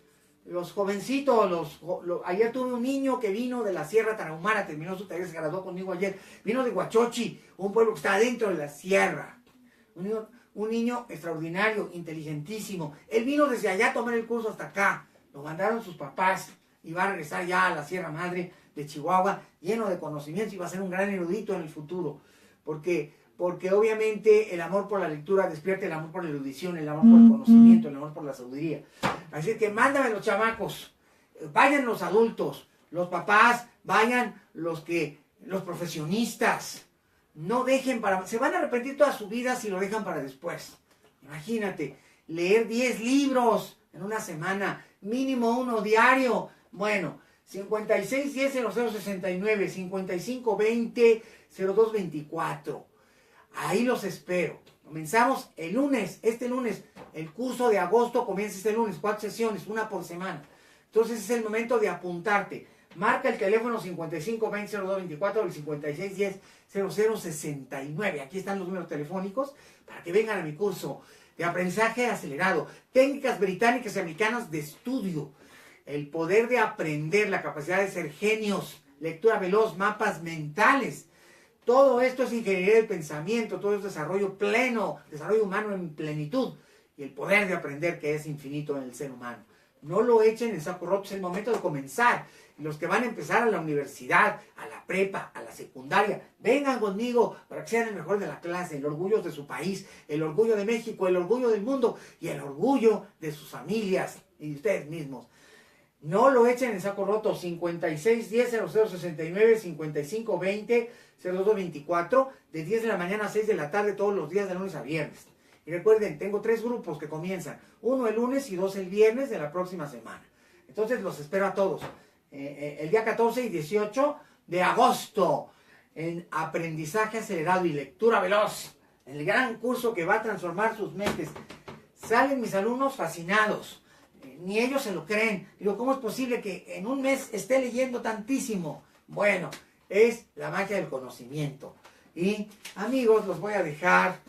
los jovencitos, ayer tuve un niño que vino de la Sierra Tarahumara, terminó su tarea, se graduó conmigo ayer, vino de Huachochi, un pueblo que está dentro de la sierra. Un niño extraordinario, inteligentísimo. Él vino desde allá a tomar el curso hasta acá. Lo mandaron sus papás y va a regresar ya a la Sierra Madre de Chihuahua lleno de conocimientos y va a ser un gran erudito en el futuro. Porque obviamente el amor por la lectura despierta el amor por la erudición, el amor por el conocimiento, el amor por la sabiduría. Así que mándame los chamacos, vayan los adultos, los papás, vayan los profesionistas. No dejen se van a arrepentir toda su vida si lo dejan para después. Imagínate, leer 10 libros en una semana, mínimo 1 diario. Bueno, 5610-0069, 5520-0224. Ahí los espero. Comenzamos el lunes, este lunes. El curso de agosto comienza este lunes, 4 sesiones, 1 por semana. Entonces es el momento de apuntarte. Marca el teléfono 5520-0224 o el 5610-0069. Aquí están los números telefónicos para que vengan a mi curso de aprendizaje acelerado. Técnicas británicas y americanas de estudio. El poder de aprender, la capacidad de ser genios, lectura veloz, mapas mentales. Todo esto es ingeniería del pensamiento, todo es desarrollo pleno, desarrollo humano en plenitud. Y el poder de aprender que es infinito en el ser humano. No lo echen en saco roto, es el momento de comenzar. Y los que van a empezar a la universidad, a la prepa, a la secundaria, vengan conmigo para que sean el mejor de la clase, el orgullo de su país, el orgullo de México, el orgullo del mundo y el orgullo de sus familias y de ustedes mismos. No lo echen en saco roto, 5610-0069, 5520-0224, de 10 de la mañana a 6 de la tarde todos los días de lunes a viernes. Y recuerden, tengo 3 grupos que comienzan, 1 el lunes y 2 el viernes de la próxima semana. Entonces los espero a todos. El día 14 y 18 de agosto, en aprendizaje acelerado y lectura veloz, el gran curso que va a transformar sus mentes. Salen mis alumnos fascinados, ni ellos se lo creen. Digo, ¿cómo es posible que en un mes esté leyendo tantísimo? Bueno, es la magia del conocimiento. Y amigos, los voy a dejar.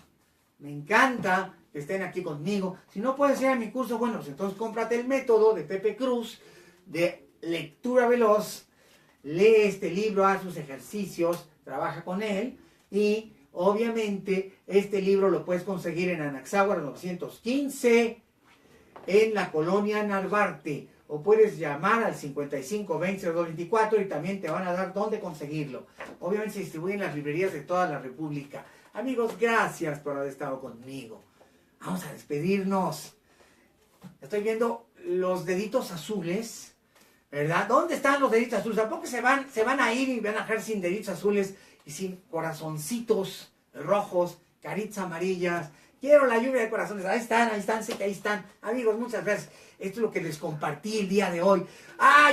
Me encanta que estén aquí conmigo. Si no puedes ir a mi curso, bueno, pues entonces cómprate el método de Pepe Cruz de lectura veloz. Lee este libro, haz sus ejercicios, trabaja con él. Y obviamente este libro lo puedes conseguir en Anaxáhuara 915, en la colonia Narvarte. O puedes llamar al 5520-0224 y también te van a dar dónde conseguirlo. Obviamente se distribuye en las librerías de toda la República. Amigos, gracias por haber estado conmigo. Vamos a despedirnos. Estoy viendo los deditos azules, ¿verdad? ¿Dónde están los deditos azules? ¿Tampoco se van a ir y van a dejar sin deditos azules y sin corazoncitos rojos, caritas amarillas? Quiero la lluvia de corazones. Ahí están, sé que ahí están. Amigos, muchas gracias. Esto es lo que les compartí el día de hoy.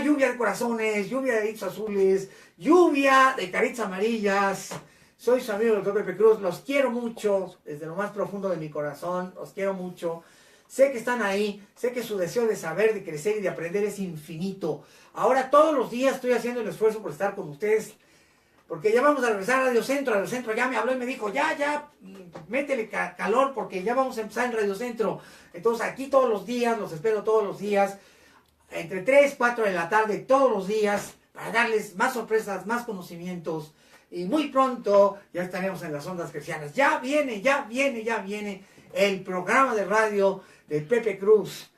Lluvia de corazones, lluvia de deditos azules, lluvia de caritas amarillas. Soy su amigo el Dr. Pepe Cruz. Los quiero mucho, desde lo más profundo de mi corazón. Los quiero mucho. Sé que están ahí, sé que su deseo de saber, de crecer y de aprender es infinito. Ahora todos los días estoy haciendo el esfuerzo por estar con ustedes, porque ya vamos a regresar a Radio Centro ya me habló y me dijo, ya, métele calor porque ya vamos a empezar en Radio Centro. Entonces aquí todos los días, los espero todos los días, entre 3, 4 de la tarde, todos los días, para darles más sorpresas, más conocimientos. Y muy pronto ya estaremos en las ondas cristianas. Ya viene el programa de radio de Pepe Cruz.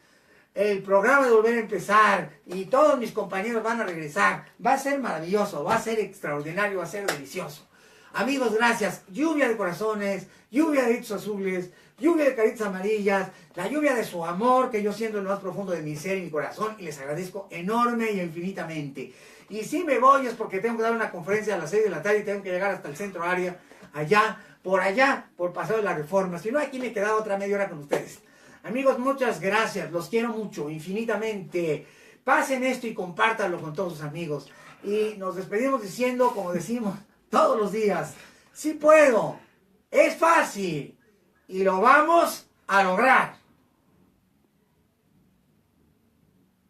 El programa de Volver a Empezar. Y todos mis compañeros van a regresar. Va a ser maravilloso, va a ser extraordinario, va a ser delicioso. Amigos, gracias. Lluvia de corazones, lluvia de gritos azules, lluvia de caritas amarillas, la lluvia de su amor que yo siento en lo más profundo de mi ser y mi corazón, y les agradezco enorme y infinitamente. Y si me voy es porque tengo que dar una conferencia a las 6 de la tarde y tengo que llegar hasta el centro área, allá, por Paseo de la Reforma. Si no, aquí me queda otra media hora con ustedes. Amigos, muchas gracias, los quiero mucho, infinitamente. Pasen esto y compártanlo con todos sus amigos. Y nos despedimos diciendo, como decimos todos los días, sí puedo, es fácil y lo vamos a lograr.